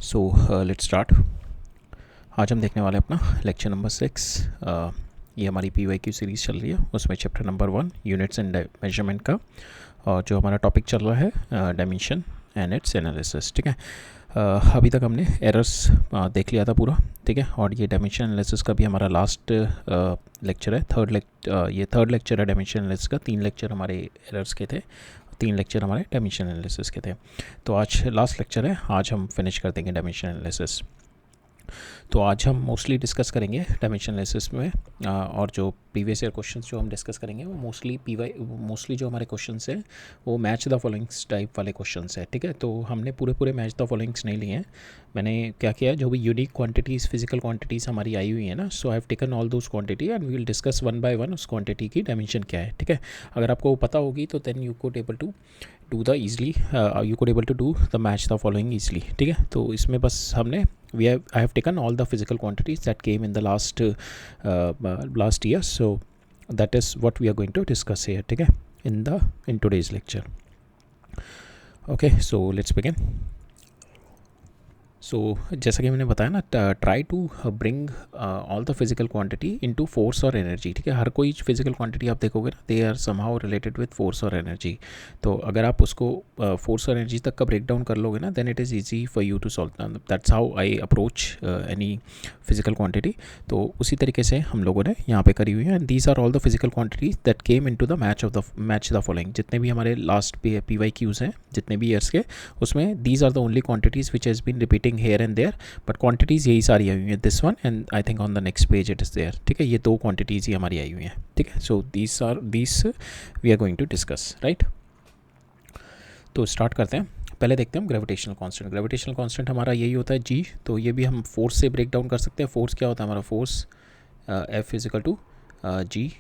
Let's start. आज हम देखने वाले हैं अपना लेक्चर नंबर 6। ये हमारी PYQ सीरीज़ चल रही है, उसमें chapter number 1 units and measurement का, और जो हमारा टॉपिक चल रहा है डायमेंशन एंड इट्स एनालिसिस। ठीक है, अभी तक हमने एरर्स देख लिया था पूरा। ठीक है, और ये डायमेंशन एनालिसिस का भी हमारा लास्ट लेक्चर है, ये थर्ड लेक्चर है डायमेंशन एनालिसिस का। 3 लेक्चर हमारे एरर्स के थे, 3 लेक्चर हमारे डायमेंशन एनालिसिस के थे। तो आज लास्ट लेक्चर है, आज हम फिनिश कर देंगे डायमेंशन एनालिसिस। तो आज हम मोस्टली डिस्कस करेंगे डायमेंशन एनालिसिस में, और जो प्रीवियस ईयर क्वेश्चंस जो हम डिस्कस करेंगे वो मोस्टली जो हमारे क्वेश्चंस हैं वो मैच द फॉलोइंग्स टाइप वाले क्वेश्चंस हैं। ठीक है, तो हमने पूरे मैच द फॉलोइंग्स नहीं लिए हैं। मैंने क्या किया, जो भी यूनिक क्वांटिटीज़, फिजिकल क्वांटिटीज़ हमारी आई हुई है ना, so I have taken all those quantity and we will discuss one by one उस क्वांटिटी की डायमेंशन क्या है। ठीक है, अगर आपको पता होगी तो then you could able to do the easily you could able to do the match the following easily. ठीक है, तो इसमें बस हमने I have taken all the physical quantities that came in the last year, so that is what we are going to discuss here. ठीक है, in today's lecture. Okay, so let's begin. सो जैसा कि मैंने बताया ना, try to bring all the physical quantity into force और energy. ठीक है, हर कोई फिजिकल क्वांटिटी आप देखोगे ना, they are somehow related with force और एनर्जी। तो अगर आप उसको फोर्स और एनर्जी तक का ब्रेक डाउन कर लोगे ना, then it is easy for you to solve. That's how I approach any physical quantity. तो उसी तरीके से हम लोगों ने यहाँ पे करी हुई है। And these are all the physical quantities that came into the match the following. जितने भी हमारे लास्ट PYQs हैं, जितने भी ईयर्स के, उसमें these are the only quantities which has been repeating here and there, but quantities यही सारी आई हुई हैं, this one and I think on the next page it is there. ठीक है, ये 2 quantities ही हमारी आई हुई हैं। ठीक है, so these we are going to discuss, right? तो स्टार्ट करते हैं। पहले देखते हैं हम ग्रेविटेशनल कांस्टेंट। ग्रेविटेशनल कांस्टेंट हमारा यही होता है G। तो ये भी हम फोर्स से ब्रेक डाउन कर सकते हैं। फोर्स क्या होता है हमारा? Force F is equal to G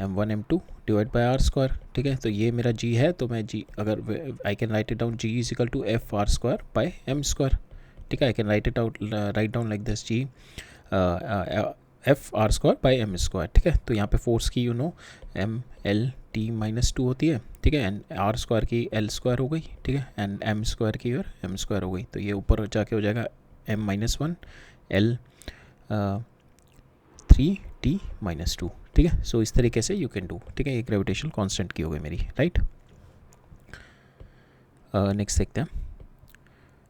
m1 m2 divide by R square. ठीक है, तो ये मेरा G है, तो मैं G अगर I can write it down G is equal to F R square by M square. ठीक है, I can write down like this G F R square by M square. ठीक है, तो यहाँ पे फोर्स की एम एल टी माइनस 2 होती है। ठीक है, एंड आर स्क्वायर की एल स्क्वायर हो गई। ठीक है, एंड एम स्क्वायर की और एम स्क्वायर हो गई। तो ये ऊपर जाके हो जाएगा m-1 एल 3t-2। ठीक है, सो इस तरीके से यू कैन डू। ठीक है, ये ग्रेविटेशनल कांस्टेंट की हो गई मेरी, राइट। नेक्स्ट देखते हैं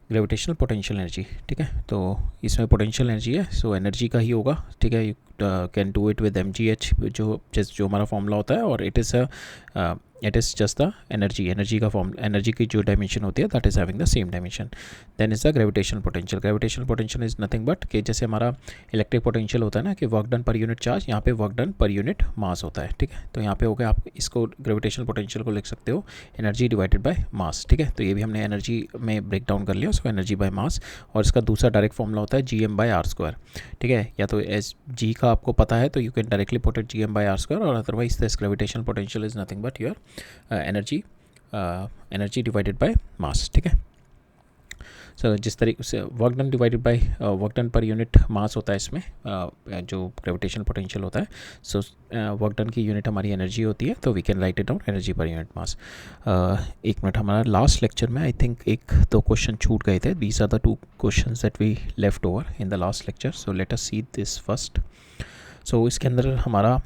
ग्रेविटेशनल पोटेंशियल एनर्जी। ठीक है, तो इसमें पोटेंशियल एनर्जी है, सो एनर्जी का ही होगा। ठीक है, you can do it with mgh, जो हमारा फॉर्मूला होता है, और it is just the energy का फॉर्म। एनर्जी की जो डायमेंशन होती है that is having the same dimension. Then is the gravitational potential. Gravitational potential is nothing but कि जैसे हमारा इलेक्ट्रिक पोटेंशियल होता है ना, कि work done per unit charge, यहाँ पे work done per unit mass होता है। ठीक है, तो यहाँ पे हो गया, आप इसको ग्रेविटेशनल पोटेंशियल को लिख सकते हो एनर्जी डिवाइडेड बाय मास। ठीक है, तो ये भी हमने एनर्जी में ब्रेक डाउन कर लिया, उसको एनर्जी बाय मास। और इसका दूसरा डायरेक्ट फॉर्मूला होता है GM/r स्क्वायर। ठीक है, या तो एस जी का आपको पता है तो you can directly put it GM/r square, और otherwise this gravitational potential is nothing but your energy divided by mass. ठीक है, सो जिस तरीके से work done divided by work done per unit mass होता है इसमें, जो ग्रेविटेशनल पोटेंशियल होता है, सो वर्क डन की यूनिट हमारी एनर्जी होती है, तो we can write it down energy per unit mass. एक मिनट, हमारा लास्ट लेक्चर में आई थिंक 1-2 क्वेश्चन छूट गए थे। These are the 2 questions that we left over in the last lecture, so let us see this first. So इसके अंदर हमारा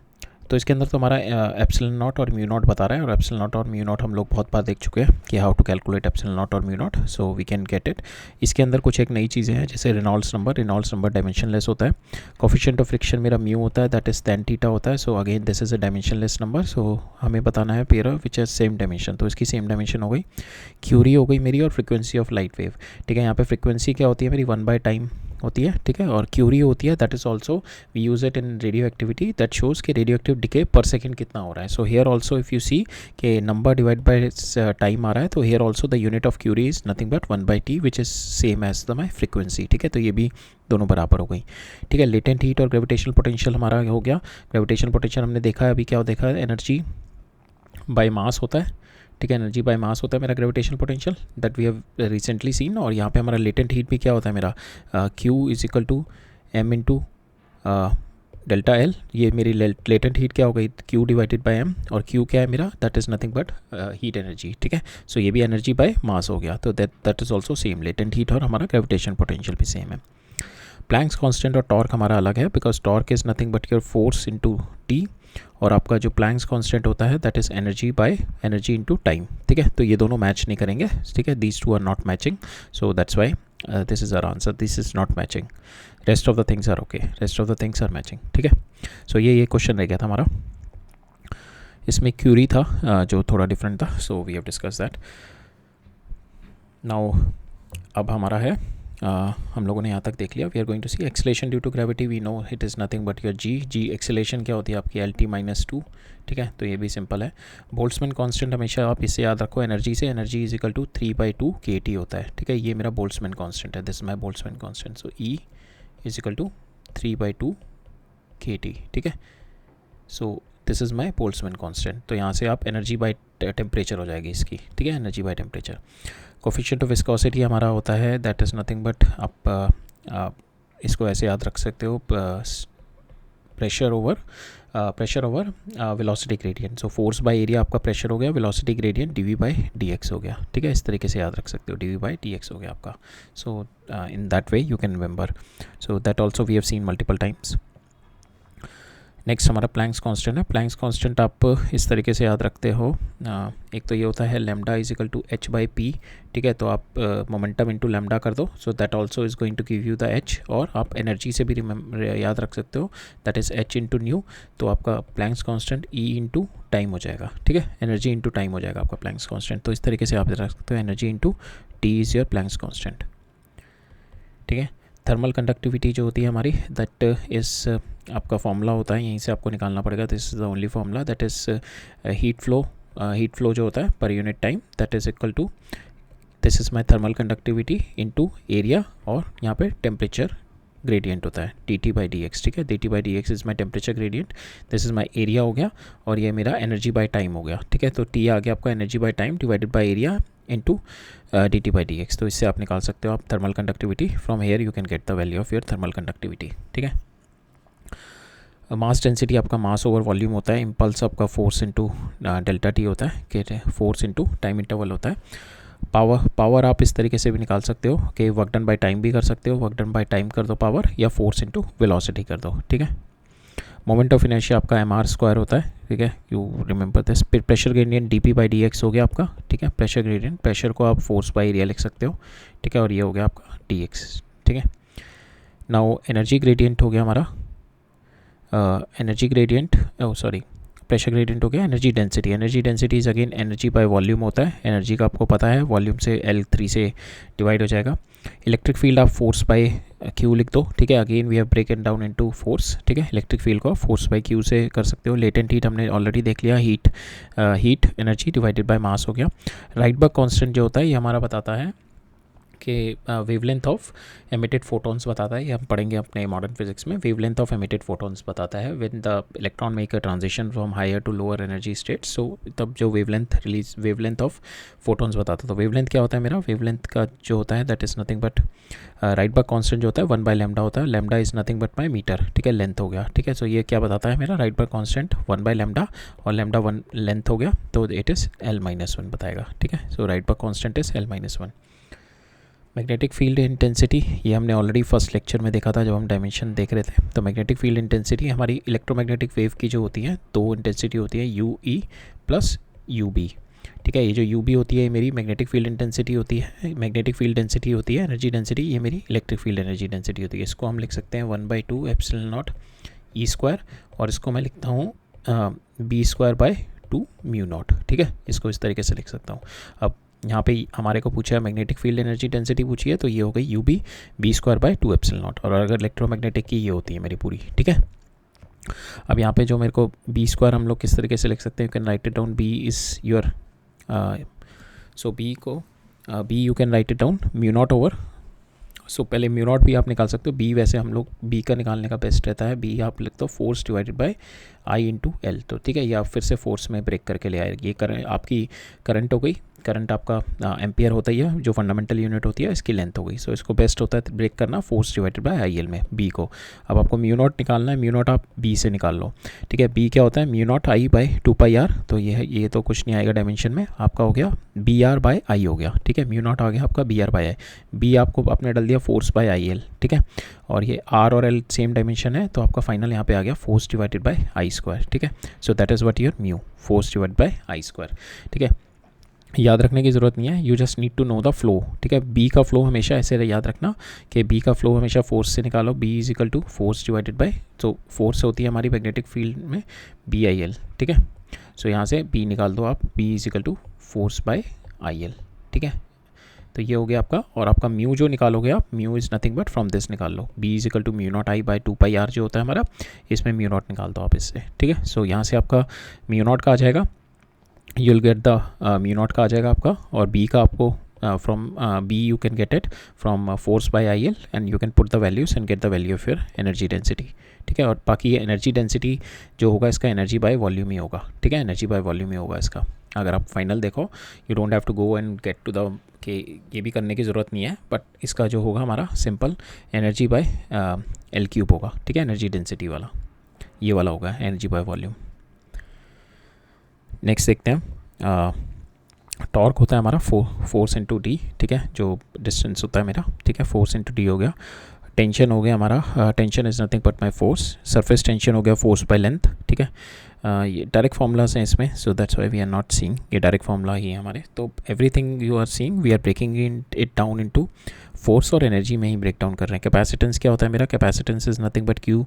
epsilon naught और म्यू नॉट बता रहा है, और एप्सिलॉन नॉट और म्यू नॉट हम लोग बहुत बार देख चुके हैं कि how to calculate epsilon naught और mu naught, so we can get it. इसके अंदर कुछ एक नई चीज़ें हैं, जैसे रेनॉल्ड्स नंबर डायमेंशनलेस होता है। कोफिशिएंट ऑफ फ्रिक्शन मेरा म्यू होता है, दैट इज tan थीटा होता है। So again this is a dimensionless number, so हमें बताना है pair which has same dimension, तो इसकी सेम डायमेंशन हो गई। क्यूरी हो गई मेरी, और फ्रिक्वेंसी ऑफ लाइट वेव। ठीक है, यहाँ पे फ्रिक्वेंसी क्या होती है मेरी? 1/टाइम होती है। ठीक है, और क्यूरी होती है, that is also we use it in radioactivity, that shows कि radioactive decay per second कितना हो रहा है। So here also if you see कि नंबर डिवाइड बाय टाइम आ रहा है, तो here also the unit of curie is nothing but 1/t which is same as the my frequency. ठीक है, तो ये भी दोनों बराबर हो गई। ठीक है, लेटेंट हीट और ग्रेविटेशनल पोटेंशियल हमारा हो गया। ग्रेविटेशनल पोटेंशियल हमने देखा है, अभी क्या देखा है, एनर्जी बाय मास होता है। ठीक है, एनर्जी बाय मास होता है मेरा gravitational potential, that we have recently seen. और यहाँ पे हमारा लेटेंट हीट भी क्या होता है मेरा, Q is equal to M into delta L, ये मेरी लेटेंट हीट क्या हो गई, Q डिवाइडेड बाय M, और Q क्या है मेरा, that is nothing but heat energy, ठीक है। सो ये भी एनर्जी बाय मास हो गया, तो that is also same, latent heat और हमारा ग्रेविटेशन पोटेंशियल भी सेम है। प्लैंक्स कांस्टेंट और टॉर्क हमारा अलग है, because torque is nothing but your force into T, और आपका जो प्लैंक्स कांस्टेंट होता है that is energy by energy into time, ठीक है। तो ये दोनों मैच नहीं करेंगे, ठीक है, these two are not matching, so that's why this is our answer, this is not matching, rest of the things are okay, rest of the things are matching, ठीक है। सो ये क्वेश्चन रह गया था हमारा। इसमें क्यूरी था जो थोड़ा डिफरेंट था, so we have discuss that. Now अब हमारा है हम लोगों ने यहाँ तक देख लिया। We are going to see acceleration due to gravity, we know it is nothing but your g acceleration क्या होती है आपकी LT-2, ठीक है। तो ये भी सिंपल है। बोल्ट्जमैन कांस्टेंट हमेशा आप इससे याद रखो, एनर्जी से, energy is equal to 3/2 kT होता है, ठीक है। ये मेरा बोल्ट्जमैन कांस्टेंट है, this is my Boltzmann constant, so E is equal to 3/2 kT, ठीक है। So this is my Boltzmann constant. तो यहाँ से आप एनर्जी बाय टेम्परेचर हो जाएगी इसकी, ठीक है, energy by temperature. Coefficient of viscosity हमारा होता है दैट इज़ नथिंग बट, आप इसको ऐसे याद रख सकते हो, pressure over velocity gradient. So force by area आपका प्रेशर हो गया, वेलोसिटी ग्रेडियंट dV/dx हो गया, ठीक है। इस तरीके से याद रख सकते हो, dV/dx हो गया आपका। So in that way you can remember, so that also we have seen multiple times. Next हमारा प्लैंक्स कांस्टेंट है। प्लैंक्स कांस्टेंट आप इस तरीके से याद रखते हो, एक तो ये होता है lambda is equal to h/p, ठीक है। तो आप मोमेंटम इनटू लैम्डा कर दो, so that also is going to give you the h, और आप एनर्जी से भी याद रख सकते हो, that is h into new. तो आपका Planck's constant E into time हो जाएगा, ठीक है, एनर्जी इंटू टाइम हो जाएगा आपका प्लैंक्स कांस्टेंट। तो इस तरीके से आप रख सकते हो, energy into T is your Planck's constant, ठीक है। थर्मल कंडक्टिविटी जो होती है हमारी, दैट इज़ आपका फॉर्मूला होता है, यहीं से आपको निकालना पड़ेगा, this is the only formula, that is heat flow जो होता है per unit time, that is equal to, this is my thermal conductivity into area, और यहाँ पे टेम्परेचर ग्रेडियंट होता है dT/dx, ठीक है। dT/dx is my temperature gradient, this is my area हो गया, और ये मेरा एनर्जी बाय टाइम हो गया, ठीक है। तो T आ गया आपका energy by time divided by area into dT/dx। तो इससे आप निकाल सकते हो आप thermal conductivity, from here you can get the value of your thermal conductivity, ठीक है। मास डेंसिटी आपका मास ओवर वॉल्यूम होता है, इम्पल्स आपका फोर्स इंटू डेल्टा टी होता है, कि फोर्स इंटू टाइम इंटरवल होता है। पावर आप इस तरीके से भी निकाल सकते हो कि वर्क डन बाय टाइम भी कर सकते हो, वर्क डन बाय टाइम कर दो पावर, या फोर्स इंटू वेलोसिटी कर दो, ठीक है। मोमेंट ऑफ इनर्शिया आपका mr² होता है, ठीक है, you remember this. Pressure gradient dP/dx हो गया आपका, ठीक है। प्रेशर ग्रेडियंट, प्रेशर को आप फोर्स बाय एरिया लिख सकते हो, ठीक है, और ये हो गया आपका dx, ठीक है। नाउ एनर्जी ग्रेडियंट हो गया हमारा, energy gradient, sorry, pressure gradient हो गया। Energy density, energy density is again energy by volume होता है, एनर्जी का आपको पता है, वॉल्यूम से L3 से डिवाइड हो जाएगा। इलेक्ट्रिक फील्ड आप फोर्स बाय Q लिख दो, ठीक है, again we have broken down into force, ठीक है। इलेक्ट्रिक फील्ड को फोर्स बाय Q से कर सकते हो। लेटेंट हीट हमने ऑलरेडी देख लिया, हीट एनर्जी डिवाइडेड बाय मास हो गया। राइटबर्ग कांस्टेंट जो होता है ये हमारा बताता है कि वेवलेंथ ऑफ एमिटेड फोटॉन्स बताता है, ये हम पढ़ेंगे अपने मॉडर्न फिजिक्स में। वेवलेंथ ऑफ एमिटेड फोटॉन्स बताता है when the electron make a transition from higher to lower energy state, so तब जो वेवलेंथ ऑफ फोटॉन्स बताता है। तो वेवलेंथ क्या होता है मेरा, वेवलेंथ का जो होता है that is nothing but, Rydberg constant जो होता है 1/λ होता है, lambda is nothing but my metre, ठीक है, लेंथ हो गया, ठीक है। सो ये क्या बताता है मेरा राइटबर्ग कांस्टेंट 1/λ, और लैम्डा 1 लेंथ हो गया, तो इट इज़ L-1 बताएगा, ठीक है। So Rydberg constant is L-1। Magnetic field intensity, ये हमने ऑलरेडी फर्स्ट लेक्चर में देखा था जब हम डायमेंशन देख रहे थे। तो मैग्नेटिक फील्ड इंटेंसिटी हमारी इलेक्ट्रोमैग्नेटिक वेव की जो होती है, दो इंटेंसिटी होती है, UE प्लस UB, ठीक है। ये जो UB होती है मेरी मैग्नेटिक फील्ड इंटेंसिटी होती है, मैग्नेटिक फील्ड डेंसिटी होती है, एनर्जी डेंसिटी, ये मेरी इलेक्ट्रिक फील्ड एनर्जी डेंसिटी होती है। इसको हम लिख सकते हैं 1/2 एप्सिलॉन E², और इसको मैं लिखता हूँ B²/2 μ0, ठीक है। इसको इस तरीके से लिख सकता हूँ। अब यहाँ पे हमारे को पूछा है मैग्नेटिक फील्ड एनर्जी डेंसिटी पूछी है, तो ये हो गई UB B²/2 एप्सिलॉन, और अगर इलेक्ट्रोमैग्नेटिक की ये होती है मेरी पूरी, ठीक है। अब यहाँ पे जो मेरे को B² हम लोग किस तरीके से लिख सकते हैं, you can write it down, B is your, so B को B you can write it down μ0 over, so पहले μ0 भी आप निकाल सकते हो। B वैसे हम लोग B का निकालने का बेस्ट रहता है, B आप लिख दो force divided bye I into L, तो ठीक है, ये आप फिर से फोर्स में ब्रेक करके ले आएगी। ये आपकी करंट हो गई, करंट आपका एम्पियर होता ही है, जो फंडामेंटल यूनिट होती है इसकी लेंथ हो गई। सो इसको बेस्ट होता है ब्रेक करना force divided by I L में बी को। अब आपको म्यू नॉट निकालना है, म्यू नॉट आप बी से निकाल लो, ठीक है। बी क्या होता है, mu naught I by 2πr, तो ये तो कुछ नहीं आएगा डायमेंशन में, आपका हो गया बी आर बाई आई हो गया, ठीक है। म्यू नॉट आ गया आपका B R by I, B आपको आपने डाल दिया फोर्स बाय आई एल, ठीक है। और ये आर और एल सेम डायमेंशन है, तो आपका फाइनल यहाँ पे आ गया force divided by I square, ठीक है। So that is what your mu, force divided by I square, ठीक है। याद रखने की ज़रूरत नहीं है, you just need to know the flow, ठीक है। बी का फ्लो हमेशा ऐसे याद रखना कि बी का फ्लो हमेशा फोर्स से निकालो, B is equal to force divided by, तो फोर्स होती है हमारी मैग्नेटिक फील्ड में बी आई एल, ठीक है। सो यहाँ से बी निकाल दो आप, B is equal to force by I L, ठीक है। तो ये हो गया आपका, और आपका म्यू जो निकालोगे आप, mu is nothing but from this निकाल लो, B is equal to mu naught I by 2πr जो होता है हमारा, इसमें म्यू नॉट निकाल दो आप इससे, ठीक है। सो यहाँ से आपका म्यू नॉट का आ जाएगा, you'll get the mu naught का आ जाएगा आपका, और b का आपको from b you can get it from force by IL and you can put the values and get the value of your energy density, ठीक है। और बाकी ये एनर्जी डेंसिटी जो होगा इसका एनर्जी बाय वॉल्यूम ही होगा, ठीक है, एनर्जी बाय वॉल्यूम ही होगा इसका। अगर आप फाइनल देखो, you don't have to go and get to the कि ये भी करने की ज़रूरत नहीं है, बट इसका जो होगा हमारा simple energy by L cube होगा, ठीक है, एनर्जी डेंसिटी वाला ये वाला होगा एनर्जी बाय वॉल्यूम। नेक्स्ट देखते हैं, टॉर्क होता है हमारा फोर्स इंटू डी, ठीक है, जो डिस्टेंस होता है मेरा, ठीक है, फोर्स इंटू डी हो गया। टेंशन हो गया हमारा, tension is nothing but my force, surface tension हो गया फोर्स बाय लेंथ, ठीक है। ये डायरेक्ट फार्मूलाज हैं इसमें, so that's why we are not seeing, ये डायरेक्ट फार्मूला ही है हमारे। तो everything you are seeing we are breaking it down into force और एनर्जी में ही ब्रेक डाउन कर रहे हैं। कैपेसिटेंस क्या होता है मेरा, capacitance is nothing but Q,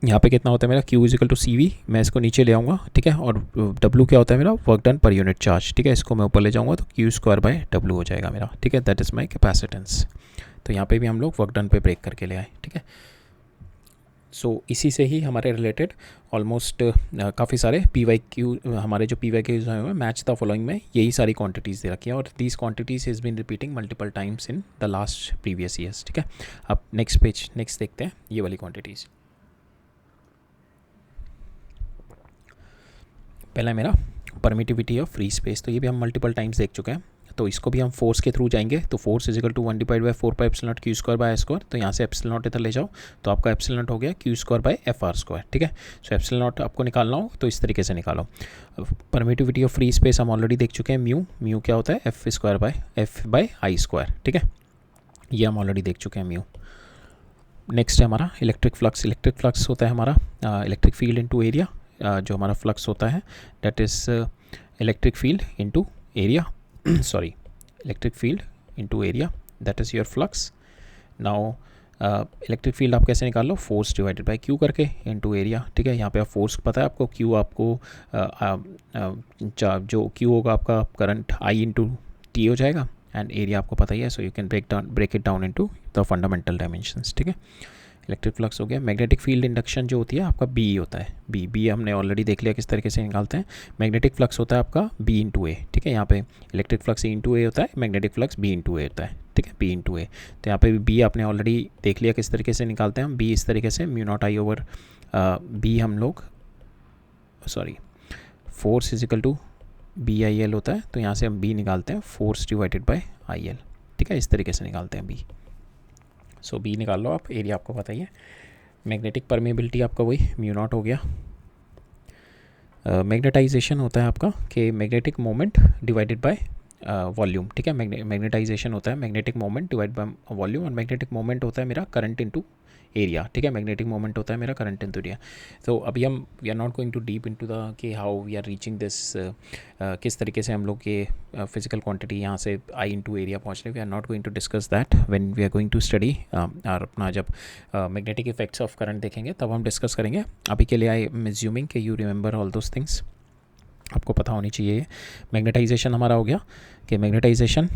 यहाँ पे कितना होता है मेरा, Q is equal to C V, मैं इसको नीचे ले आऊँगा, ठीक है। और W क्या होता है मेरा, work done per unit charge, ठीक है, इसको मैं ऊपर ले जाऊँगा तो Q स्क्वायर बाय W हो जाएगा मेरा, ठीक है। That is my capacitance. तो यहाँ पे भी हम लोग वर्क डन पे ब्रेक करके ले आए, ठीक है। सो इसी से ही हमारे रिलेटेड ऑलमोस्ट काफ़ी सारे PYQ, हमारे जो PYQs हैं मैच द फॉलोइंग में यही सारी क्वांटिटीज़ दे रखी है, और these quantities is been repeating multiple times in the last previous years, ठीक है। अब नेक्स्ट पेज, नेक्स्ट देखते हैं ये वाली क्वांटिटीज़। पहला मेरा परमिटिविटी ऑफ फ्री स्पेस, तो ये भी हम मल्टीपल टाइम्स देख चुके हैं, तो इसको भी हम फोर्स के थ्रू जाएंगे। तो force is equal to 1 divide by 4 pi epsilon naught Q square by square, तो यहाँ से एप्सिलॉन नॉट इधर ले जाओ तो आपका एप्सिलॉन नॉट हो गया Q square by F R square, ठीक है। सो एप्सिलॉन नॉट आपको निकालना हो तो इस तरीके से निकालो। परमिटिविटी ऑफ फ्री स्पेस हम ऑलरेडी देख चुके हैं, म्यू क्या होता है, F square by F by I square, ठीक है, ये हम ऑलरेडी देख चुके हैं म्यू। नेक्स्ट है हमारा इलेक्ट्रिक फ्लक्स। इलेक्ट्रिक फ्लक्स होता है हमारा इलेक्ट्रिक फील्ड इनटू एरिया, जो हमारा फ्लक्स होता है that is electric field into area, sorry, electric field into area, that is your flux. Now electric field आप कैसे निकाल लो, फोर्स डिवाइडेड बाय क्यू करके इनटू एरिया, ठीक है। यहाँ पे आप फोर्स पता है आपको, क्यू आपको जो क्यू होगा आपका करंट आई इंटू टी हो जाएगा, एंड एरिया आपको पता ही है, so you can break it down into the fundamental dimensions, ठीक है। इलेक्ट्रिक फ्लक्स हो गया। मैग्नेटिक फील्ड इंडक्शन जो होती है आपका बी होता है, बी हमने ऑलरेडी देख लिया किस तरीके से निकालते हैं। मैग्नेटिक फ्लक्स होता है आपका बी इंटू ए, ठीक है। यहाँ पे इलेक्ट्रिक फ्लक्स ए इंटू ए होता है, मैग्नेटिक फ्लक्स बी इंटू ए होता है, ठीक है, बी इंटू ए। तो यहाँ पे बी आपने ऑलरेडी देख लिया किस तरीके से निकालते हैं हम, बी इस तरीके से mu naught I over B, हम लोग sorry force is equal to B I L होता है, तो यहाँ से हम बी निकालते हैं force divided by I L, ठीक है, इस तरीके से निकालते हैं बी। सो बी निकाल लो आप, एरिया आपको पता ही है। मैग्नेटिक परमेबिलिटी आपका वही म्यू नॉट हो गया। मैग्नेटाइजेशन होता है आपका कि magnetic moment divided by volume, ठीक है। मैग्नेटाइजेशन होता है magnetic moment divide by volume, और मैग्नेटिक मोमेंट होता है मेरा करंट इनटू एरिया, ठीक है। मैग्नेटिक मोमेंट होता है मेरा करंट इनटू एरिया। तो अभी हम we are not going to deep into the कि how we are reaching this, किस तरीके से हम लोग ये फिजिकल क्वांटिटी यहाँ से आई इनटू एरिया पहुँच रहे, we are not going to discuss that when we are going to study, और अपना जब मैग्नेटिक इफेक्ट्स ऑफ करंट देखेंगे तब हम डिस्कस करेंगे। अभी के लिए आई एम एज्यूमिंग कि you remember all those things, आपको पता होनी चाहिए। मैग्नेटाइजेशन हमारा हो गया कि magnetisation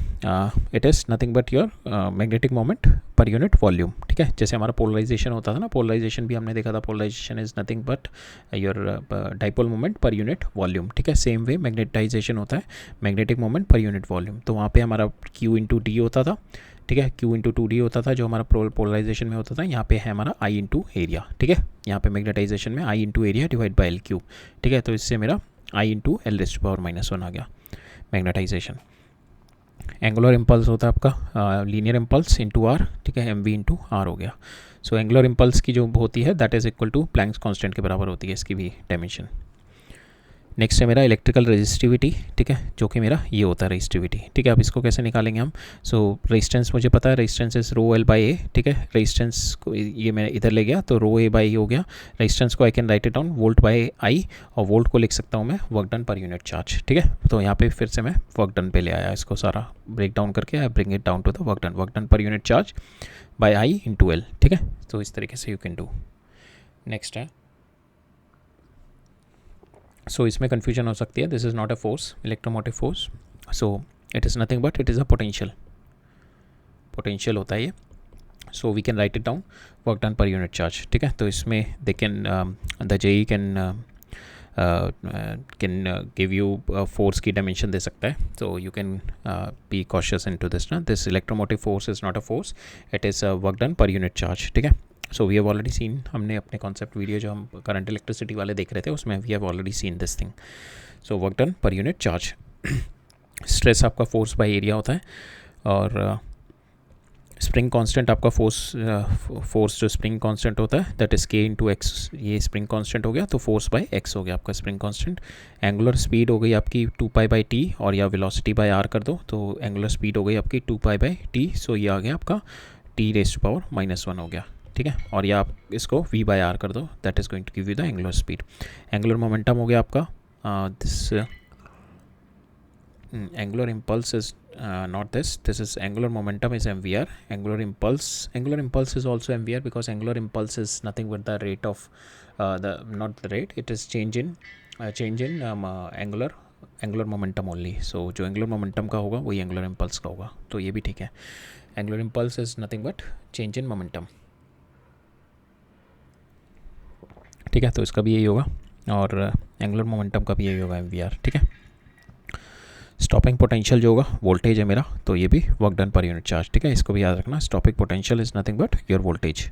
it is nothing but your magnetic moment per unit volume, ठीक है। जैसे हमारा पोलराइजेशन होता था ना, पोलराइजेशन भी हमने देखा था, polarisation is nothing but your dipole moment per unit volume, ठीक है। सेम वे मैग्नेटाइजेशन होता है magnetic moment per unit volume. तो वहाँ पे हमारा Q इंटू डी होता था, ठीक है, Q इंटू 2D होता था जो हमारा पोलराइजेशन में होता था। यहाँ पे है हमारा I इंटू एरिया, ठीक है। यहाँ पे मैग्नेटाइजेशन में I into area divide by L cube, ठीक है। तो इससे मेरा I into L raise to power -1 आ गया। मैग्नेटाइजेशन। एंगुलर इम्पल्स होता है आपका लीनियर इम्पल्स इंटू आर, ठीक है, एम वी इंटू आर हो गया। सो एंगुलर इम्पल्स की जो होती है that is equal to Planck's constant के बराबर होती है इसकी भी डायमेंशन। नेक्स्ट है मेरा इलेक्ट्रिकल रेजिस्टिविटी, ठीक है, जो कि मेरा ये होता है रेजिस्टिविटी, ठीक है। अब इसको कैसे निकालेंगे हम? सो रेजिस्टेंस मुझे पता है, resistance is rho L by A, ठीक है। रेजिस्टेंस को ये मैं इधर ले गया तो रो ए बाई हो गया। रेजिस्टेंस को आई can write it down volt by I, और वोल्ट को लिख सकता हूँ मैं work done per unit charge, ठीक है। तो यहाँ पे फिर से मैं वर्क डन पे ले आया, इसको सारा ब्रेक डाउन करके I bring it down to the work done per unit charge by I into L, ठीक है। तो इस तरीके से यू कैन डू। नेक्स्ट है, सो इसमें कन्फ्यूजन हो सकती है, this is not a force, electromotive force, so it is nothing but it is a potential होता है ये। So we can write it down work done per unit charge, ठीक है। तो इसमें they can the JEE can give you force की dimension दे सकता है, तो you can be cautious in to this ना, this electromotive force is not a force, it is work done per unit charge, ठीक है। So we have already seen, हमने अपने कॉन्सेप्ट वीडियो जो हम करंट इलेक्ट्रिसिटी वाले देख रहे थे उसमें we have already seen this thing. So work done per unit charge. Stress आपका फोर्स बाय एरिया होता है, और स्प्रिंग कांस्टेंट आपका फोर्स जो स्प्रिंग कांस्टेंट होता है that is K into X, ये स्प्रिंग कांस्टेंट हो गया, तो फोर्स बाय एक्स हो गया आपका स्प्रिंग कांस्टेंट। एंगुलर स्पीड हो गई आपकी 2 पाई बाई टी, और या वेलोसिटी बाय आर कर दो तो एंगुलर स्पीड हो गई आपकी 2 पाई बाई टी, सो ये आ गया आपका टी रेज़ टू पावर -1 हो गया, ठीक है। और या आप इसको v बाय आर कर दो, that is going to give you the angular speed. Angular momentum हो गया आपका this angular impulse is not this is angular momentum is mvr, angular impulse is also mvr, because angular impulse is nothing but the rate of the not the rate, it is change in angular momentum only। so जो angular momentum का होगा वही angular impulse का होगा, तो ये भी ठीक है। angular impulse is nothing but change in momentum, ठीक है। तो इसका भी यही होगा, और एंगुलर मोमेंटम का भी यही होगा mvr, ठीक है। स्टॉपिंग पोटेंशियल जो होगा वोल्टेज है मेरा, तो ये भी work done per unit charge, ठीक है। इसको भी याद रखना, stopping potential is nothing but your voltage,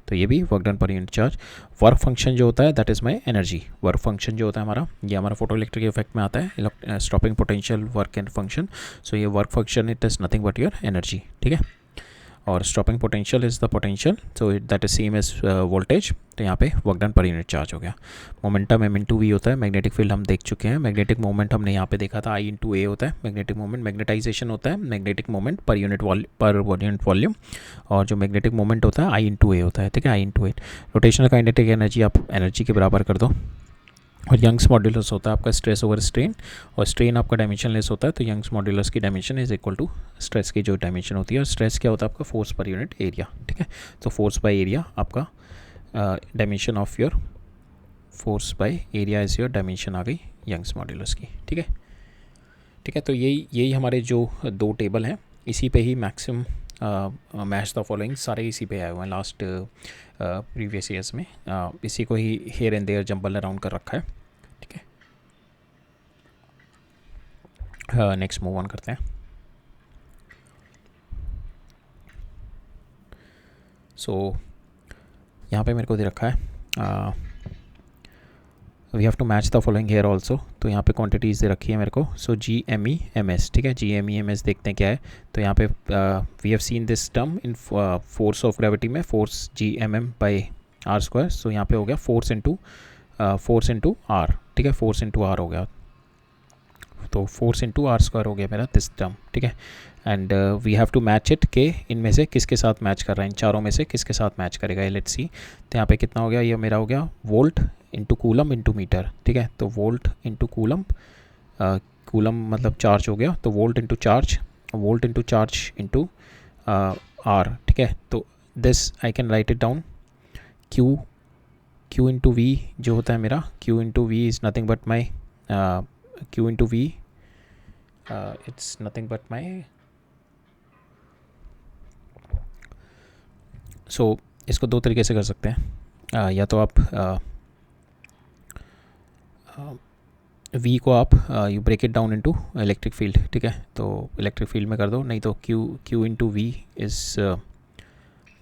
तो ये भी work done per unit charge. Work function जो होता है that is my energy, work function जो होता है हमारा, ये हमारा फोटो इलेक्ट्रिक इफेक्ट में आता है, stopping potential work and function, so ये work function it is nothing but your energy, ठीक है। और stopping potential is the potential, so that is same as voltage, तो यहाँ पे work done per unit charge हो गया। मोमेंटम m इंटू वी होता है, मैग्नेटिक फील्ड हम देख चुके हैं, मैग्नेटिक मोमेंट हमने यहाँ पे देखा था I इंटू ए होता है मैग्नेटिक मोमेंट, मैग्नेटाइजेशन होता है magnetic moment per unit volume, और जो मैग्नेटिक मोमेंट होता है I इंटू ए होता है, ठीक है, I into A. Rotational kinetic energy आप एनर्जी के बराबर कर दो, और यंग्स मॉड्यूलस होता है आपका स्ट्रेस ओवर स्ट्रेन, और स्ट्रेन आपका डायमेंशनलेस होता है, तो यंग्स मॉड्यूलस की dimension is equal to stress की जो डायमेंशन होती है, और स्ट्रेस क्या होता है आपका फोर्स पर यूनिट एरिया, ठीक है। तो फोर्स बाय एरिया आपका dimension of your force by area is your dimension आ गई यंग्स मॉड्यूलस की, ठीक है, ठीक है। तो यही हमारे जो दो टेबल हैं, इसी पे ही मैक्सिमम मैच द फॉलोइंग सारे इसी पे आए हुए हैं लास्ट प्रीवियस ईयर्स में, इसी को ही here and there jumble around कर रखा है, ठीक है। नेक्स्ट मूव ऑन करते हैं। सो यहाँ पे मेरे को दे रखा है we have to match the following here also, तो यहाँ पे क्वांटिटीज़ दे रखी है मेरे को, सो GME/MS, ठीक है। GME/MS देखते हैं क्या है, तो यहाँ पे we have seen this term in force of gravity में, फोर्स G/m/r², सो यहाँ पे हो गया फोर्स इंटू आर, ठीक है, फोर्स इंटू आर हो गया, तो फोर्स इंटू r² हो गया मेरा दिस टर्म, ठीक है। And we have to match it के इनमें से किसके साथ मैच कर रहा है, इन चारों में से किसके साथ मैच करेगा, लेट्स सी। तो यहाँ पे कितना हो गया, ये मेरा हो गया volt into coulomb into metre, ठीक है। तो वोल्ट इंटू कूलम, कूलम मतलब चार्ज हो गया, तो volt into charge into R, ठीक है। तो this I can write it down Q into V जो होता है मेरा, Q into V is nothing but my Q into V it's nothing but my, so इसको दो तरीके से कर सकते हैं, या तो आप V को आप you break it down into electric field, ठीक है, तो इलेक्ट्रिक फील्ड में कर दो, नहीं तो Q into V is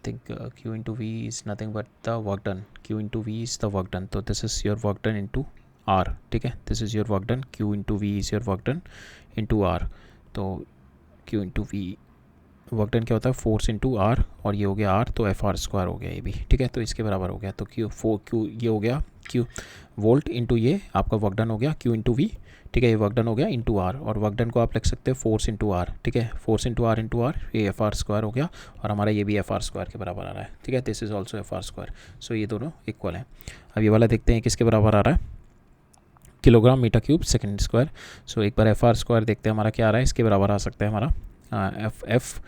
think Q into V is nothing but the work done, Q into V is the work done, तो this is your work done into R, ठीक है, this is your work done, Q into V is your work done into R. तो Q into V work done क्या होता है, force into are, और ये हो गया आर, तो एफ आर स्क्वायर हो गया ये भी, ठीक है, तो इसके बराबर हो गया। तो क्यू ये हो गया क्यू वोल्ट इंटू ये आपका वर्क डन हो गया क्यू इंटू वी, ठीक है, ये वर्क डन हो गया इंटू आर, और वर्क डन को आप लिख सकते हैं फोर्स इंटू आर, ठीक है, फोर्स इंटू आर, ये एफ आर स्क्वायर हो गया, और हमारा ये भी एफ आर स्क्वायर के बराबर आ रहा है, ठीक है, this is also F R square. So ये दोनों इक्वल हैं। अब ये वाला देखते हैं किसके बराबर आ रहा है, kilogram metre cube second square. So एक बार एफ आर स्क्वायर देखते हैं हमारा क्या आ रहा है, इसके बराबर आ सकता है हमारा F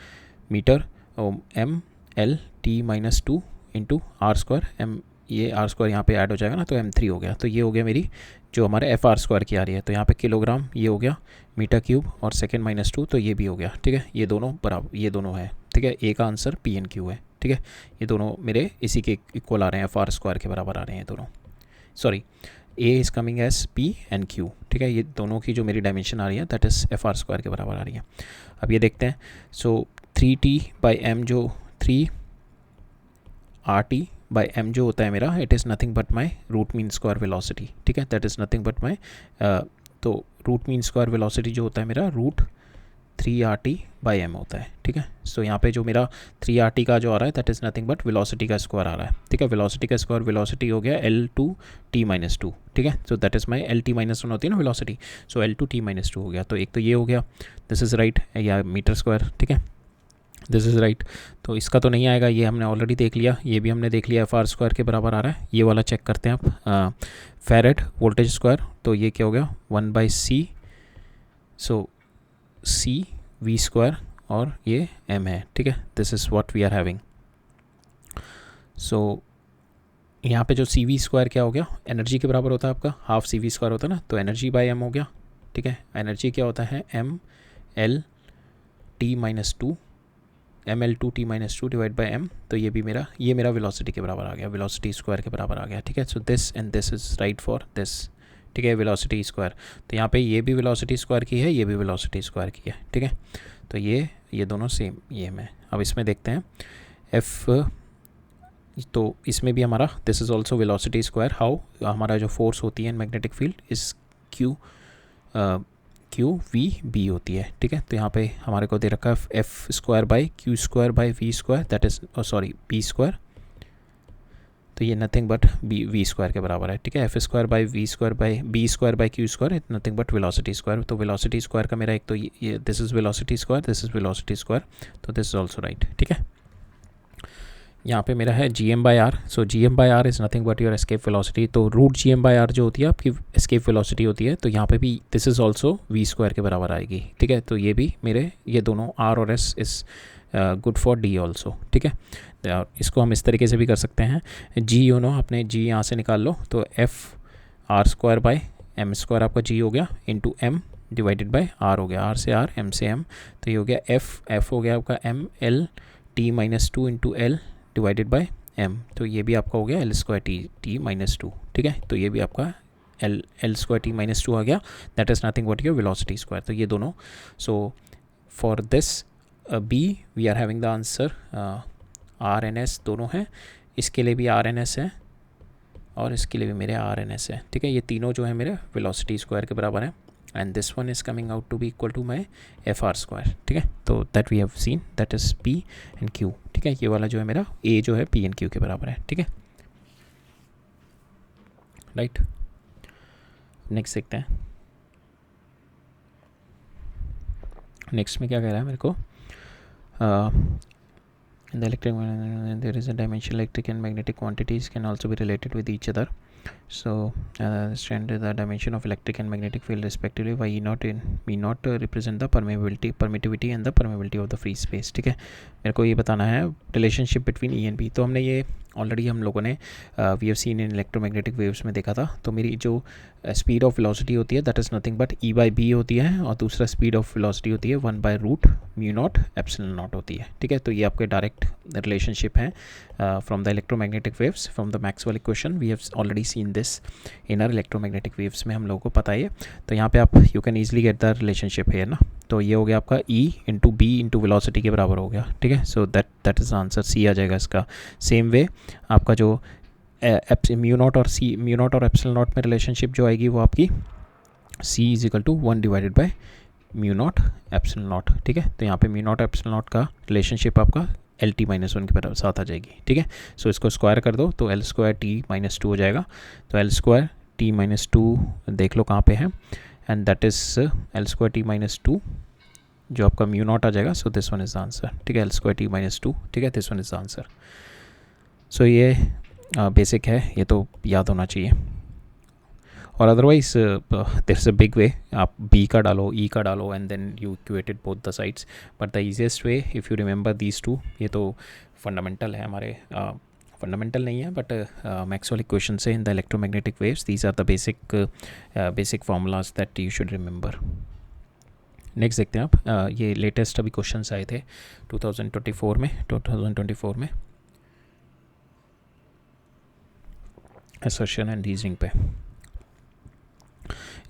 metre M L T minus two into R square, M ये आर स्क्वायर यहाँ पे ऐड हो जाएगा ना, तो M3 हो गया। तो ये हो गया मेरी जो हमारे एफ आर स्क्वायर की आ रही है। तो यहाँ पे किलोग्राम ये हो गया मीटर क्यूब, और सेकेंड माइनस टू, तो ये भी हो गया, ठीक है, ये दोनों बराबर, ये दोनों है, ठीक है, ए का आंसर पी एन क्यू है, ठीक है, ये दोनों मेरे इसी के इक्वल आ रहे हैं, एफ आर स्क्वायर के बराबर आ रहे हैं दोनों। Sorry, A is coming as P and Q, ठीक है, ये दोनों की जो मेरी डायमेंशन आ रही है that is F R square के बराबर आ रही है। अब ये देखते हैं, सो 3T/m जो 3RT बाई एम जो होता है मेरा, it is nothing but my root mean square velocity, ठीक है, that is nothing but my, तो रूट मीन स्क्वायर वेलोसिटी जो होता है मेरा रूट 3RT/m होता है, ठीक है। सो यहाँ पे जो मेरा 3RT का जो आ रहा है that is nothing but velocity का स्क्वायर आ रहा है, ठीक है, वेलोसिटी का स्क्वायर, वेलोसिटी हो गया L2T-2, ठीक है, so that is my LT-1 होती है ना वेलोसिटी, सो L2T-2 हो गया। तो एक तो ये हो गया, दिस इज़ राइट, या मीटर स्क्वायर, ठीक है, दिस इज़ राइट। तो इसका तो नहीं आएगा, ये हमने ऑलरेडी देख लिया, ये भी हमने देख लिया, एफ आर स्क्वायर के बराबर आ रहा है। ये वाला चेक करते हैं आप, फेरेड वोल्टेज स्क्वायर, तो ये क्या हो गया 1/c, सो c v स्क्वायर, और ये m है, ठीक है, this is what we are having. So यहाँ पे जो सी वी स्क्वायर क्या हो गया, एनर्जी के बराबर होता है आपका, हाफ सी वी स्क्वायर होता है ना, तो एनर्जी बाय एम हो गया, ठीक है, एनर्जी क्या होता है ML2 ML2T-2 divide by m, तो ये भी मेरा वेलोसिटी के बराबर आ गया, वेलोसिटी स्क्वायर के बराबर आ गया, ठीक है। So this and this is right for this, ठीक है, वेलोसिटी स्क्वायर। तो यहाँ पे ये भी वेलोसिटी स्क्वायर की है, ये भी वेलोसिटी स्क्वायर की है, ठीक है, तो ये दोनों सेम ये में। अब इसमें देखते हैं एफ, तो इसमें भी हमारा this is also velocity square, how हमारा जो फोर्स होती है मैग्नेटिक फील्ड इस क्यू वी बी होती है, ठीक है। तो यहाँ पे हमारे को दे रखा है F square by Q square by V square, that is sorry B square, तो ये नथिंग बट वी स्क्वायर के बराबर है, ठीक है, F square by V square by B square by Q square, it nothing but velocity square. तो velocity square का मेरा एक तो ये this is velocity square, this is velocity square, तो दिस इज़ ऑल्सो राइट, ठीक है। यहाँ पे मेरा है GM/r, so GM/r is nothing but your escape velocity, तो रूट GM/r जो होती है आपकी एस्केप वेलोसिटी होती है, तो यहाँ पे भी this is also V square के बराबर आएगी, ठीक है। तो ये भी मेरे ये दोनों R और S is good for D also, ठीक है। इसको हम इस तरीके से भी कर सकते हैं, G अपने G यहाँ से निकाल लो, तो F R² by M square आपका G हो गया into M divided by R हो गया, R से R M से M, तो ये हो गया F हो गया आपका ML/T-2 into L divided by m, तो ये भी आपका हो गया L²T-2, ठीक है। तो ये भी आपका L²T-2 आ गया, that is nothing but your velocity square. तो ये दोनों, so for this B we are having the answer R and S दोनों हैं, इसके लिए भी R and S है और इसके लिए भी मेरे R and S है, ठीक है। ये तीनों जो है मेरे वेलोसिटी स्क्वायर के बराबर है, and this one is coming out to be equal to my F R square, ठीक है। तो that we have seen that is P and Q, ठीक है। ये वाला जो है मेरा ए जो है पी एंड क्यू के बराबर है, ठीक है, राइट। नेक्स्ट देखते हैं, नेक्स्ट में क्या कह रहा है मेरे को, in the electric there is a dimension electric and magnetic quantities can also be related with each other, so understand the dimension of electric and magnetic field respectively by E0 represent the permittivity and the permeability of the free space, ठीक है। मेरे को ये बताना है relationship between E and B. तो हमने ये ऑलरेडी हम लोगों ने we have seen in electromagnetic waves में देखा था। तो मेरी जो स्पीड ऑफ वेलोसिटी होती है that is nothing but E/B होती है, और दूसरा स्पीड ऑफ वेलोसिटी होती है 1/√μ0ε0 होती है, ठीक है। तो ये आपके डायरेक्ट रिलेशनशिप हैं from the electromagnetic waves from the Maxwell equation, we have already seen this in our electromagnetic waves में हम लोगों को पता है। तो यहाँ पे आप you can easily get the relationship है ना। तो ये हो गया आपका E into B into velocity के बराबर हो गया, ठीक है। So that is answer, C आ जाएगा इसका। सेम वे आपका जो म्यू नॉट और सी, म्यू नॉट और एप्सिलॉन नॉट में रिलेशनशिप जो आएगी वो आपकी C is equal to 1 divided by mu naught epsilon naught, ठीक है। तो यहाँ पे म्यू नॉट एप्सिलॉन नॉट का रिलेशनशिप आपका LT-1 के साथ आ जाएगी, ठीक है। सो इसको स्क्वायर कर दो तो L²T-2 हो जाएगा। तो L²T-2 देख लो कहाँ पे है, एंड दैट इज L²T-2 जो आपका म्यू नॉट आ जाएगा। So this one is the answer, ठीक है, L²T-2, ठीक है, this one is the answer. So ये बेसिक है, ये तो याद होना चाहिए। और otherwise there is a big way, आप B का डालो, E का डालो, and then you equated both the sides. But the easiest way if you remember these two, ये तो फंडामेंटल है हमारे, फंडामेंटल नहीं है बट मैक्सवेल इक्वेशन से in the electromagnetic waves, these are the basic formulas that you should remember. Next देखते हैं आप, ये लेटेस्ट अभी क्वेश्चंस आए थे 2024 में असर्शन एंड रीजनिंग पे।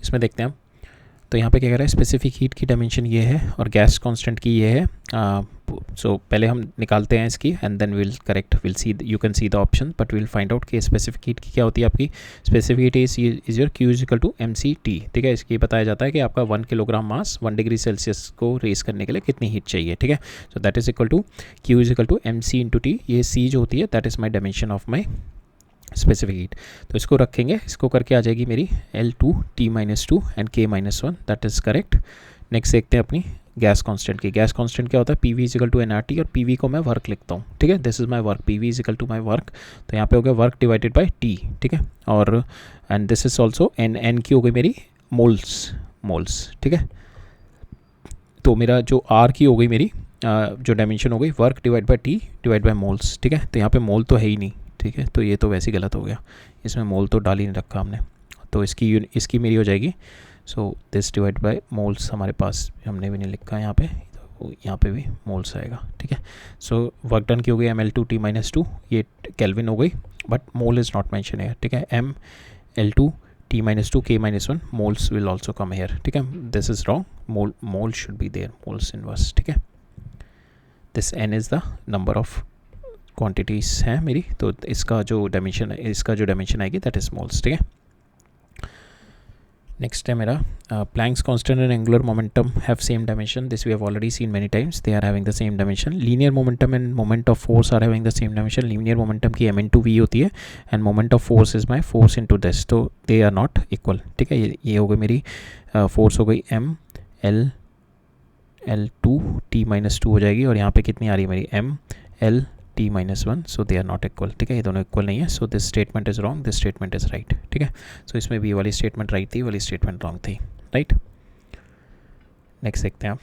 इसमें देखते हैं आप, तो यहाँ पे क्या कह रहा है, स्पेसिफिक हीट की डायमेंशन ये है और गैस कांस्टेंट की ये है। सो पहले हम निकालते हैं इसकी and then will correct, will see, you can see the option but will find out कि स्पेसिफिक हीट की क्या होती है आपकी। Specific heat is your Q is equal to MC/T, ठीक है। इसकी बताया जाता है कि आपका 1 किलोग्राम मास 1 डिग्री सेल्सियस को रेस करने के लिए कितनी हीट चाहिए, ठीक है। So that is equal to Q is equal to MC/T। ये C जो होती है that is my dimension of my specific heat. तो इसको रखेंगे, इसको करके आ जाएगी मेरी L2T-2 and K-1, that is correct. Next देखते हैं अपनी गैस कांस्टेंट की। गैस कांस्टेंट क्या होता है, PV is equal to nRT, और PV को मैं वर्क लिखता हूँ, ठीक है। This is my work, PV is equal to my work. तो यहाँ पे हो गया वर्क डिवाइडेड बाय T, ठीक है। और and this is also N की हो गई मेरी मोल्स, ठीक है। तो मेरा जो R की हो गई मेरी जो डायमेंशन हो गई work divide by T divide by moles, ठीक है। तो यहाँ पे मोल तो है ही नहीं, ठीक है, तो ये तो वैसे ही गलत हो गया, इसमें मोल तो डाल ही नहीं रखा हमने। तो इसकी मेरी हो जाएगी, so this divide by moles हमारे पास हमने भी नहीं लिखा है यहाँ पे, तो यहाँ पे भी मोल्स आएगा, ठीक है। सो वर्क डन की हो गई ML2T-2, ये केल्विन हो गई but mole is not mention है, ठीक है। ML2T-2 K-1 moles will also come here, ठीक है। This is wrong, mole should be there, moles inverse, ठीक है। This N is the number of quantities हैं मेरी, तो इसका जो डायमेंशन आएगी दैट इज मोल्स, ठीक है। नेक्स्ट है मेरा Planck's constant and angular momentum have same dimension, this we have already seen many times, they are having the same dimension. Linear momentum and moment of force are having the same dimension. Linear momentum की M/V होती है and moment of force is my force into this, तो they are not equal, ठीक है। ये हो गई मेरी फोर्स हो गई L2T-2 हो जाएगी, और यहाँ पे कितनी आ रही है मेरी ML/T-1, so they are not equal, ठीक है। ये दोनों इक्वल नहीं है, so this statement is wrong, this statement is right, ठीक है। सो इसमें भी वाली स्टेटमेंट राइट थी, वाली स्टेटमेंट रॉन्ग थी, राइट। नेक्स्ट देखते हैं आप,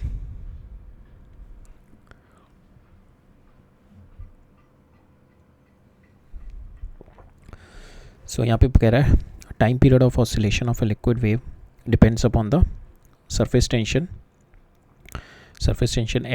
सो यहाँ पे कह रहा है time period of oscillation of a liquid wave depends upon the surface tension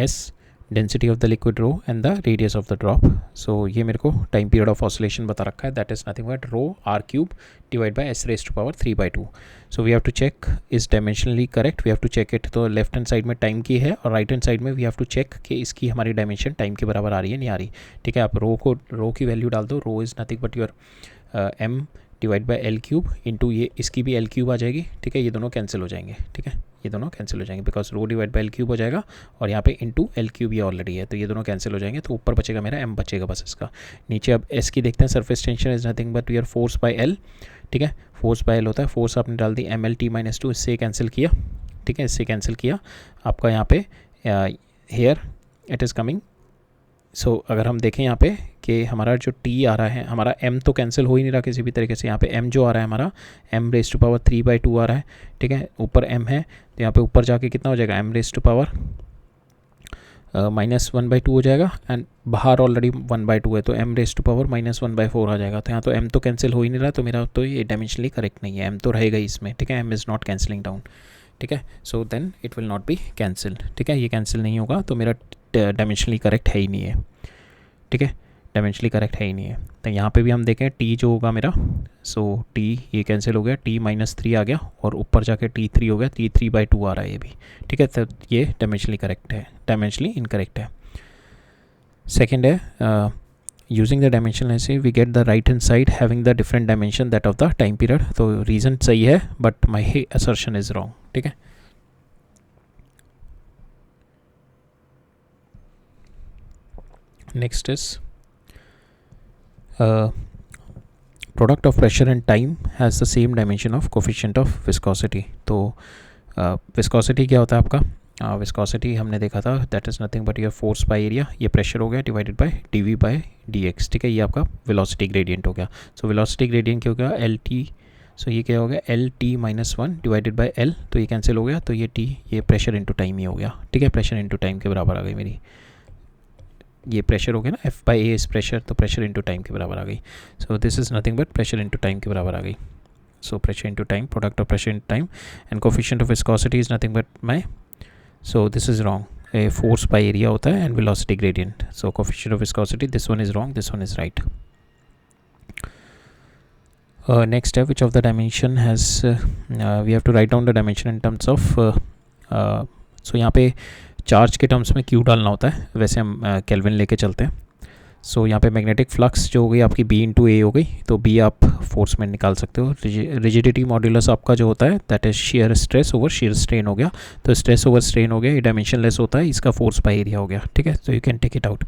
S, density of the liquid rho and the radius of the drop. So ये मेरे को टाइम पीरियड ऑफ ऑसिलेशन बता रखा है, that is nothing but ρr³ divide by S⁻³ so we have to check is dimensionally correct, we have to check it. तो left hand side में time की है और राइट हैंड साइड में we have to check कि इसकी हमारी dimension time के बराबर आ रही है नहीं आ रही, ठीक है। आप रो की वैल्यू डाल दो, rho is nothing but your M divide by L³ into ये इसकी भी L³ आ जाएगी, ठीक है। ये दोनों कैंसिल हो जाएंगे, ठीक है, ये दोनों कैंसिल हो जाएंगे because row divide by L³ हो जाएगा और यहाँ पे इंटू L³ ये ऑलरेडी है, तो ये दोनों कैंसिल हो जाएंगे। तो ऊपर बचेगा मेरा M बचेगा बस इसका। नीचे अब S की देखते हैं, surface tension is nothing but your force bye L, ठीक है। फोर्स बाय L होता है, फोर्स आपने डाल दी ML/T-2, इससे कैंसिल किया, ठीक है, इससे कैंसिल किया आपका यहाँ पे हेयर इट इज़ कमिंग। सो अगर हम देखें यहाँ पे कि हमारा जो T आ रहा है, हमारा M तो कैंसिल हो ही नहीं रहा किसी भी तरीके से। यहाँ पे M जो आ रहा है हमारा M⁻³ आ रहा है, ठीक है, ऊपर M है, तो यहाँ पे ऊपर जाके कितना हो जाएगा M⁻⁻⁻² हो जाएगा एंड बाहर ऑलरेडी 1/2 है, तो M⁻⁻⁴ आ जाएगा। तो यहाँ तो M तो कैंसिल हो ही नहीं रहा, तो मेरा तो ये डायमेंशनली करेक्ट नहीं है, M तो रहेगा ही इसमें, ठीक है। M is not cancelling down, ठीक है। So then it will not be cancel, ठीक है, ये कैंसिल नहीं होगा, तो मेरा डायमेंशनली करेक्ट है ही नहीं है, ठीक है, डायमेंशनली करेक्ट है ही नहीं है। तो यहाँ पे भी हम देखें T जो होगा मेरा, सो T ये कैंसिल हो गया, T-3 आ गया और ऊपर जाके T3 हो गया, T3/2 आ रहा है ये भी, ठीक है। तो ये डायमेंशनली करेक्ट है, डायमेंशनली इनकरेक्ट है। सेकेंड है यूजिंग द डायमेंशन ऐसे we get the right hand side having the different dimension that of the time period. तो रीज़न सही है but my assertion is wrong. ठीक है. Next is product of pressure and time has the same dimension of coefficient of viscosity. तो viscosity क्या होता है आपका? विस्कोसिटी हमने देखा था that is nothing but your force by area. ये प्रेशर हो गया divided by dv by dx. ठीक है. ये आपका वेलोसिटी ग्रेडियंट हो गया. सो वेलोसिटी ग्रेडियंट क्या हो गया? L T. सो ये क्या हो गया? L T minus one divided by L. तो ये कैंसिल हो गया. तो ये टी ये प्रेशर इंटू टाइम ही हो गया. ठीक है. प्रेशर इंटू टाइम के बराबर आ गई मेरी. ये प्रेशर हो गया ना, F by A is pressure, तो प्रेशर इंटू टाइम के बराबर आ गई. सो this is nothing but pressure into time के बराबर आ गई. So pressure into time, product of pressure into time and coefficient of viscosity is nothing but my. So this is wrong. A force by area होता है and velocity gradient. So coefficient of viscosity this one is wrong, this one is right. Next step, which of the dimension has we have to write down the dimension in terms of so यहाँ पे charge के terms में Q डालना होता है, वैसे हम kelvin लेके चलते हैं. सो यहाँ पे मैग्नेटिक फ्लक्स जो हो गई आपकी बी इंटू ए हो गई, तो बी आप फोर्स में निकाल सकते हो. रिजिडिटी मॉड्यूलस आपका जो होता है that is shear stress over shear strain हो गया. तो स्ट्रेस ओवर स्ट्रेन हो गया, ये डायमेंशन लेस होता है, इसका फोर्स बाय एरिया हो गया. ठीक है. तो you can take it out.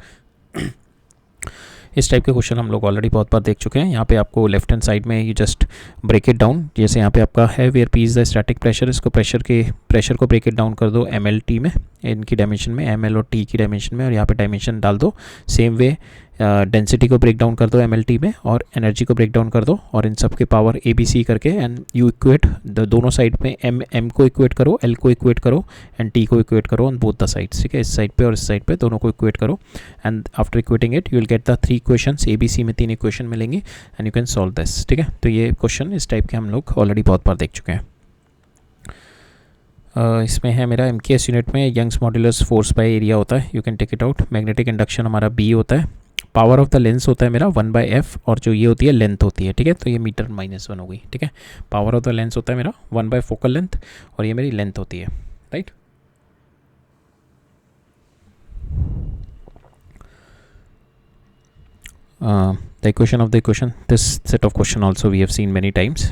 इस टाइप के क्वेश्चन हम लोग ऑलरेडी बहुत बार देख चुके हैं. यहाँ पे आपको लेफ्ट हैंड साइड में you just break it down. जैसे यहाँ पे आपका है where P is the static pressure, इसको प्रेशर को ब्रेक इट डाउन कर दो एम एल टी में, इनकी डायमेंशन में, एम एल और टी की डायमेंशन में, और यहाँ पे डायमेंशन डाल दो. सेम वे डेंसिटी को ब्रेक डाउन कर दो एम एल टी में, और एनर्जी को ब्रेक डाउन कर दो, और इन सब के पावर ए बी सी करके एंड यू इक्वेट दोनों साइड में. एम को इक्वेट करो, एल को इक्वेट करो एंड टी को इक्वेट करो ऑन बोथ द साइड्स. ठीक है. इस साइड पे और इस साइड पे दोनों को इक्वेट करो and after equating it you will get the 3 equations. A B C में 3 इक्वेशन मिलेंगी and you can solve this. ठीक है. तो ये क्वेश्चन इस टाइप के हम लोग ऑलरेडी बहुत बार देख चुके हैं. इसमें है मेरा एम के एस यूनिट में Young's modulus force by area होता है, you can take it out. Magnetic induction हमारा बी होता है. पावर ऑफ द लेंस होता है मेरा 1/f, और जो ये होती है लेंथ होती है. ठीक है. तो ये मीटर -1 हो गई. ठीक है. पावर ऑफ द लेंस होता है मेरा 1 फोकल लेंथ, और ये मेरी लेंथ होती है. Right. The equation of the equation, this set of question also we have seen many times.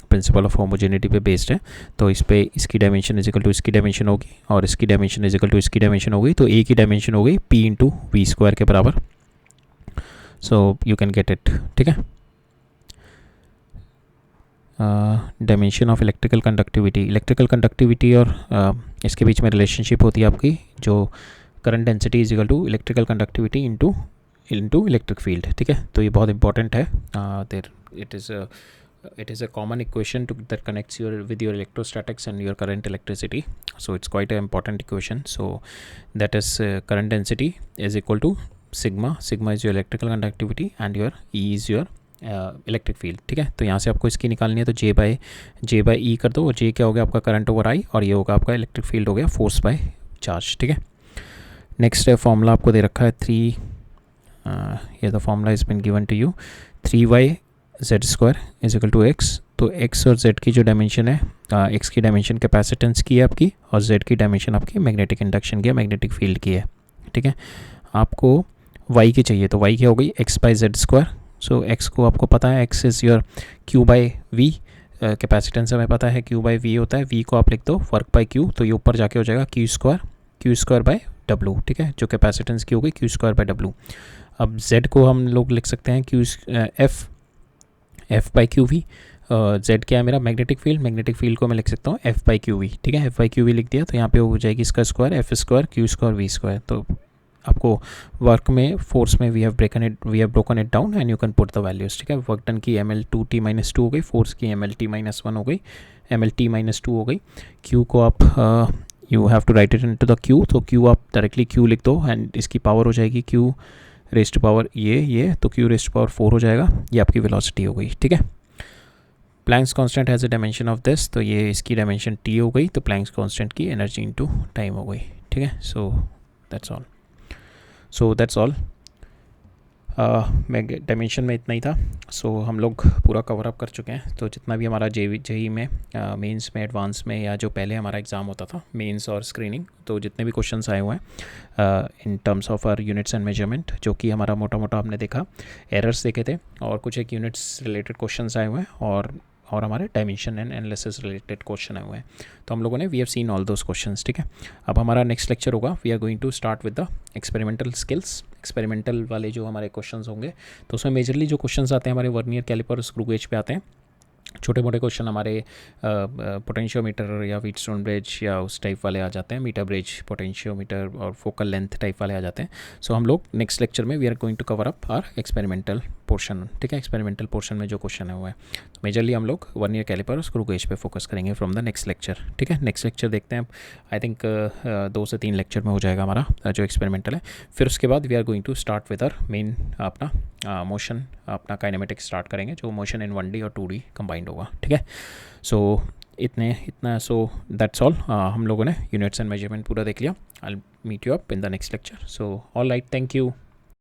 Principle of homogeneity पे बेस्ड है. तो इस पे इसकी डायमेंशन इज इक्वल टू इसकी डायमेंशन होगी, और इसकी डायमेंशन इज इक्वल टू इसकी डायमेंशन होगी. तो ए की डायमेंशन हो गई पी इंटू वी स्क्वायर के बराबर. सो यू कैन गेट इट. ठीक है. डायमेंशन ऑफ इलेक्ट्रिकल कंडक्टिविटी और इसके बीच में रिलेशनशिप होती है आपकी, जो current density is equal to electrical conductivity into electric field. ठीक है. तो ये बहुत इंपॉर्टेंट है. There it is a common equation that connects with your electrostatics and your current electricity. So it's quite an important equation. So that is current density is equal to sigma is your electrical conductivity and your E is your electric field. ठीक है. तो यहाँ से आपको इसकी निकालनी है, तो जे बाई ई कर दो, और जे क्या हो गया आपका करंट ओवर आई, और ये होगा आपका इलेक्ट्रिक फील्ड हो गया फोर्स बाय चार्ज. ठीक है. नेक्स्ट है फॉर्मूला आपको दे रखा है 3, ये the formula is been given to you. 3y z square is equal to x. तो x और z की जो डायमेंशन है, x की डायमेंशन कैपेसिटेंस की है आपकी, और z की डायमेंशन आपकी मैग्नेटिक इंडक्शन की है, मैग्नेटिक फील्ड की है. ठीक है. आपको y की चाहिए, तो y क्या हो गई x by Z square. So x को आपको पता है x is your q by v. Capacitance हमें पता है q बाई v होता है, v को आप लिख दो वर्क बाई q, तो ये ऊपर जाके हो जाएगा q स्क्वायर बाई w. ठीक है. जो कैपेसिटेंस की हो गई q स्क्वायर बाई w. अब z को हम लोग लिख सकते हैं f by Q V. z क्या है मेरा मैग्नेटिक फील्ड को मैं लिख सकता हूँ f बाई क्यू वी. ठीक है. f बाई क्यू वी लिख दिया, तो यहाँ पे हो जाएगी इसका square f square q square v square. तो आपको वर्क में फोर्स में we have broken it down and you can put the values. ठीक है. वर्क डन की ml2t-2 हो गई, फोर्स की mlt-1 हो गई, mlt-2 हो गई. q को आप you have to write it into the q. तो q आप डायरेक्टली q लिख दो एंड इसकी पावर हो जाएगी q रेस्ट पावर ये, तो q रेस्ट पावर 4 हो जाएगा. ये आपकी वेलोसिटी हो गई. ठीक है. Planck's constant has a dimension of this, तो ये इसकी डायमेंशन t हो गई, तो प्लैंक्स कांस्टेंट की एनर्जी इनटू टाइम हो गई. ठीक है. सो दैट्स ऑल. मैं डायमेंशन में इतना ही था। सो हम लोग पूरा कवर अप कर चुके हैं। तो जितना भी हमारा जेई में, मेंस में, एडवांस में, या जो पहले हमारा एग्ज़ाम होता था मेंस और स्क्रीनिंग, तो जितने भी क्वेश्चंस आए हुए हैं in terms of our units and measurement, जो कि हमारा मोटा मोटा हमने देखा, एरर्स देखे थे, और कुछ एक यूनिट्स रिलेटेड क्वेश्चंस आए हुए हैं, और हमारे dimension and analysis related question आए हुए हैं। तो हम लोगों ने we have seen all those questions, ठीक है। अब हमारा नेक्स्ट लेक्चर होगा, we are going to start with the experimental skills. Experimental वाले जो हमारे क्वेश्चंस होंगे, तो उसमें मेजरली जो क्वेश्चंस आते हैं हमारे वर्नियर कैलिपर और स्क्रू गेज पे आते हैं। छोटे मोटे क्वेश्चन हमारे पोटेंशियोमीटर या व्हीटस्टोन ब्रिज या उस टाइप वाले आ जाते हैं, मीटर ब्रिज, पोटेंशियोमीटर और फोकल लेंथ टाइप वाले आ जाते हैं। सो हम लोग नेक्स्ट लेक्चर में we are going to cover up our experimental portion, ठीक है। एक्सपेरिमेंटल पोर्शन में जो क्वेश्चन है वो है, तो मेजरली हम लोग वर्नियर कैलिपर और स्क्रू गेज पे फोकस करेंगे फ्रॉम द नेक्स्ट लेक्चर, ठीक है। नेक्स्ट लेक्चर देखते हैं, आई थिंक 2 से 3 लेक्चर में हो जाएगा हमारा जो एक्सपेरिमेंटल है। फिर उसके बाद we are going to start with our main अपना मोशन, अपना काइनेमेटिक्स स्टार्ट करेंगे, जो मोशन इन 1D और 2D कंबाइंड होगा, ठीक है। So so that's all. हम लोगों ने यूनिट्स एंड मेजरमेंट पूरा देख लिया। I will meet you up in the next lecture. So all right, thank you.